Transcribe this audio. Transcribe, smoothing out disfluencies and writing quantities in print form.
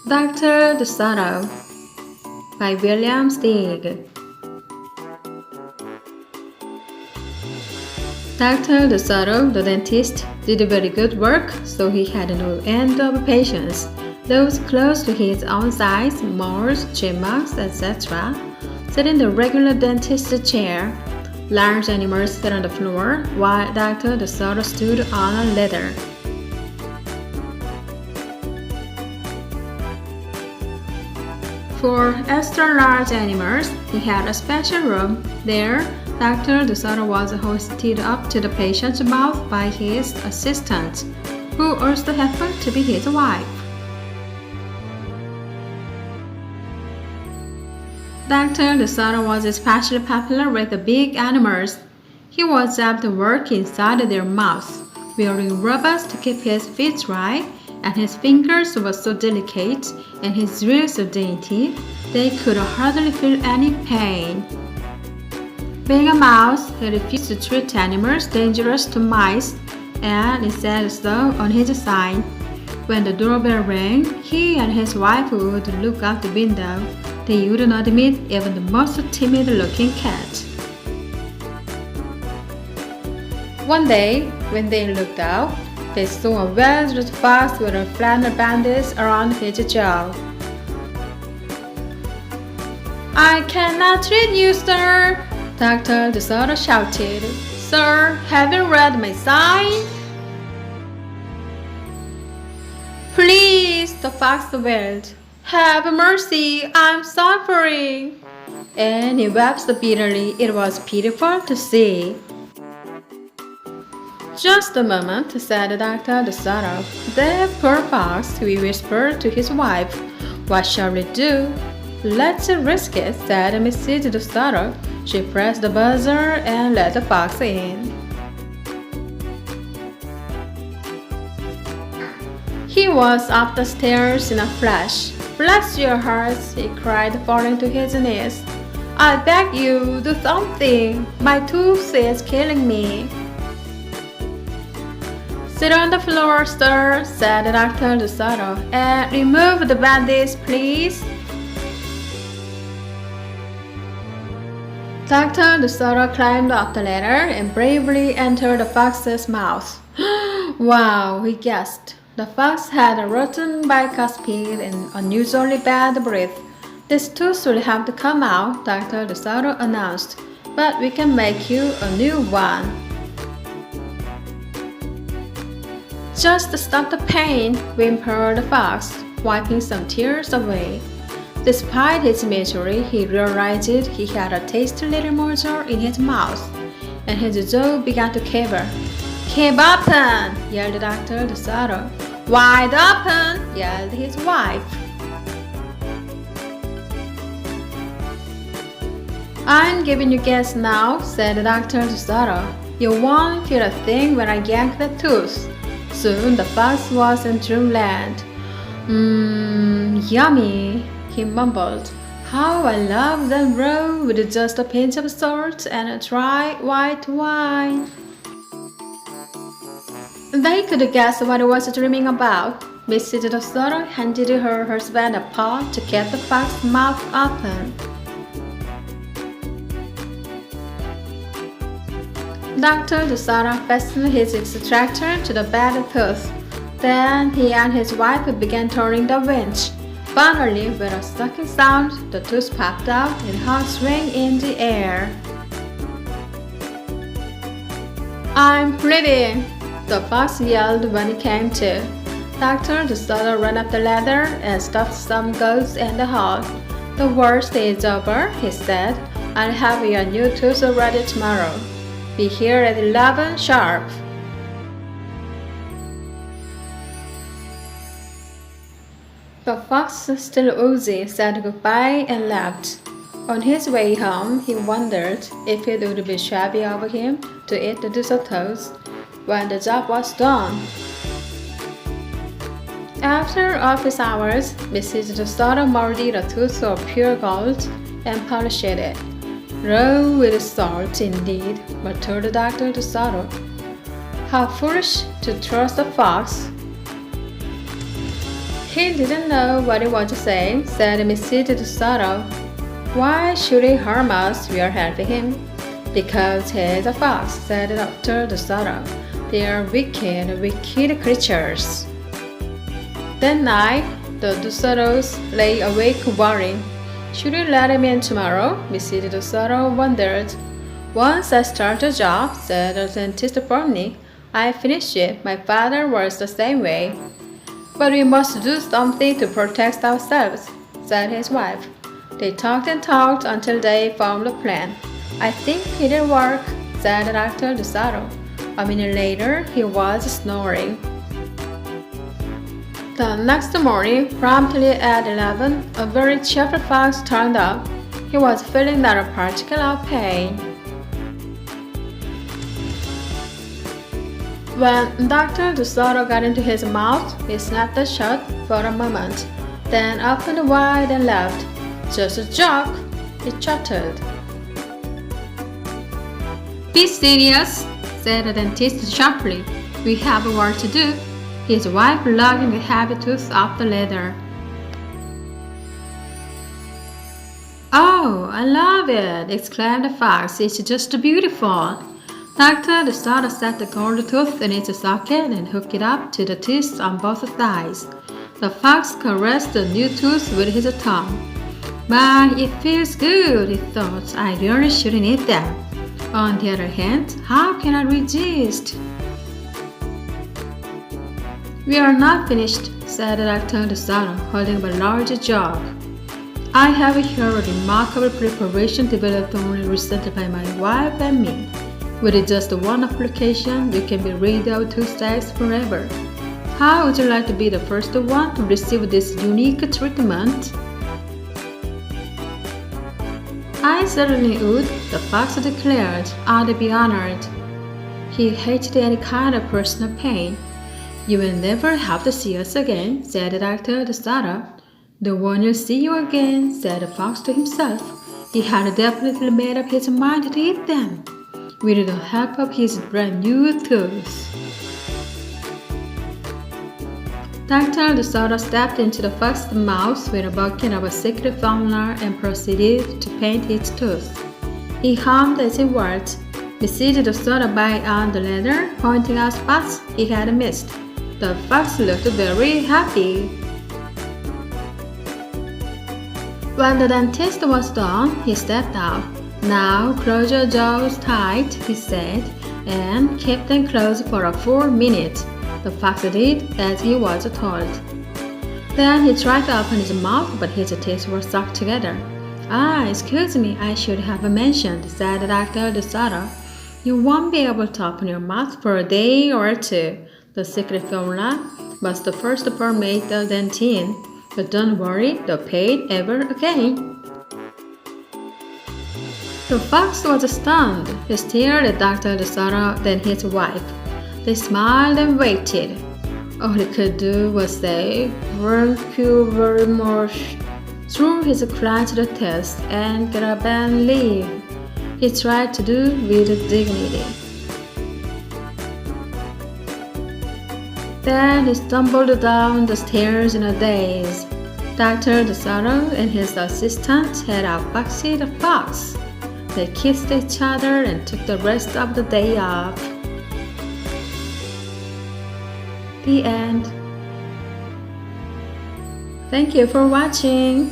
Dr. Soto by William Steig. Dr. Soto, the dentist, did very good work, so he had no end of patients. Those close to his own size, moles, chipmunks, etc., sat in the regular dentist's chair. Large animals sat on the floor, while Dr. Soto stood on a ladder. For extra-large animals, he had a special room. There, Dr. Soto was hoisted up to the patient's mouth by his assistant, who also happened to be his wife. Dr. Soto was especially popular with the big animals. He was apt to work inside their mouths, wearing rubbers to keep his feet dry, and his fingers were so delicate and his drills so dainty, they could hardly feel any pain. Being a mouse, he refused to treat animals dangerous to mice, and he said so on his sign. When the doorbell rang, he and his wife would look out the window. They would not admit even the most timid-looking cat. One day, when they looked out, they saw a well-dressed fox with a flannel bandage around his jaw. "I cannot treat you, sir!" Dr. Soto shouted. "Sir, have you read my sign?" "Please," the fox wailed. "Have mercy, I'm suffering." And he wept so bitterly it was pitiful to see. "Just a moment," said Dr. Soto. "That poor fox," he whispered to his wife. "What shall we do?" "Let's risk it," said Mrs. Soto. She pressed the buzzer and let the fox in. He was up the stairs in a flash. "Bless your hearts," he cried, falling to his knees. "I beg you, do something. My tooth is killing me." "Sit on the floor, sir," said Dr. Soto, "and remove the bandage, please." Dr. Soto climbed up the ladder and bravely entered the fox's mouth. "Wow," he gasped. The fox had a rotten bicuspid and unusually bad breath. "This tooth will have to come out," Dr. Soto announced, "but we can make you a new one." "Just stop the pain," whimpered the fox, wiping some tears away. Despite his misery, he realized he had a tasty little morsel in his mouth, and his jaw began to quiver. "Keep open!" yelled Dr. Soto. "Wide open!" yelled his wife. "I'm giving you gas now," said Dr. Soto. "You won't feel a thing when I yank the tooth." Soon the fox was in dreamland. Yummy," he mumbled. "How I love them raw with just a pinch of salt and a dry white wine." They could guess what he was dreaming about. Mrs. Soto handed her husband a paw to get the fox's mouth open. Dr. Soto fastened his extractor to the bad tooth. Then he and his wife began turning the winch. Finally, with a sucking sound, the tooth popped out and hung swing in the air. "I'm bleeding!" the fox yelled when he came to. Dr. Soto ran up the ladder and stuffed some goats in the hall. "The worst is over," he said. "I'll have your new tooth ready tomorrow. Be here at 11 sharp." The fox, still woozy, said goodbye and left. On his way home, he wondered if it would be shabby of him to eat the risottos when the job was done. After office hours, Mrs. Soto molded a tooth of pure gold and polished it. "Raw with salt, indeed," muttered Dr. Soto. "How foolish to trust a fox." He didn't know what he was saying, said Mrs. Soto. Why should he harm us? We are helping him. Because he's a fox, said Dr. Soto. They are wicked, wicked creatures. That night, the Sotos lay awake worrying. Should we let him in tomorrow? Mrs. Soto wondered. Once I start a job, said the dentist firmly, I finish it. My father was the same way. But we must do something to protect ourselves, said his wife. They talked and talked until they formed a plan. I think it'll work, said Dr. Soto. A minute later, he was snoring. The next morning, promptly at 11, a very cheerful fox turned up. He was feeling not a particular pain. When Dr. Soto got into his mouth, he snapped it shut for a moment, then opened wide and laughed. Just a joke, he chattered. Be serious, said the dentist sharply. We have work to do. His wife lugging the heavy tooth up the ladder. Oh, I love it, exclaimed the fox. It's just beautiful. Dr. Soto set the gold tooth in its socket and hooked it up to the teeth on both sides. The fox caressed the new tooth with his tongue. But it feels good, he thought. I really shouldn't eat that. On the other hand, how can I resist? We are not finished, said Dr. Soto, holding up a large jug. I have here a remarkable preparation developed only recently by my wife and me. With just one application, you can be rid of toothaches forever. How would you like to be the first one to receive this unique treatment? I certainly would, the fox declared. I'd be honored. He hated any kind of personal pain. You will never have to see us again, said Dr. Soto. The one will see you again, said the fox to himself. He had definitely made up his mind to eat them, with the help of his brand new tooth. Dr. Soto stepped into the fox's mouth with a bucket of a secret formula and proceeded to paint its tooth. He hummed as he worked. Mrs. Soto bit on the ladder, pointing out spots he had missed. The fox looked very happy. When the dentist was done, he stepped out. Now close your jaws tight, he said, and keep them closed for a full minute. The fox did as he was told. Then he tried to open his mouth, but his teeth were stuck together. Excuse me, I should have mentioned, said Dr. Soto. You won't be able to open your mouth for a day or two. The secret formula must first permeate the dentine. But don't worry, don't pay it ever again. The fox was stunned. He stared at Dr. Soto, then his wife. They smiled and waited. All he could do was say, "Thank you very much," through his clenched teeth, and get up and leave. He tried to do with dignity. Then he stumbled down the stairs in a daze. Dr. Soto and his assistant had outfoxed the fox. They kissed each other and took the rest of the day off. The end. Thank you for watching.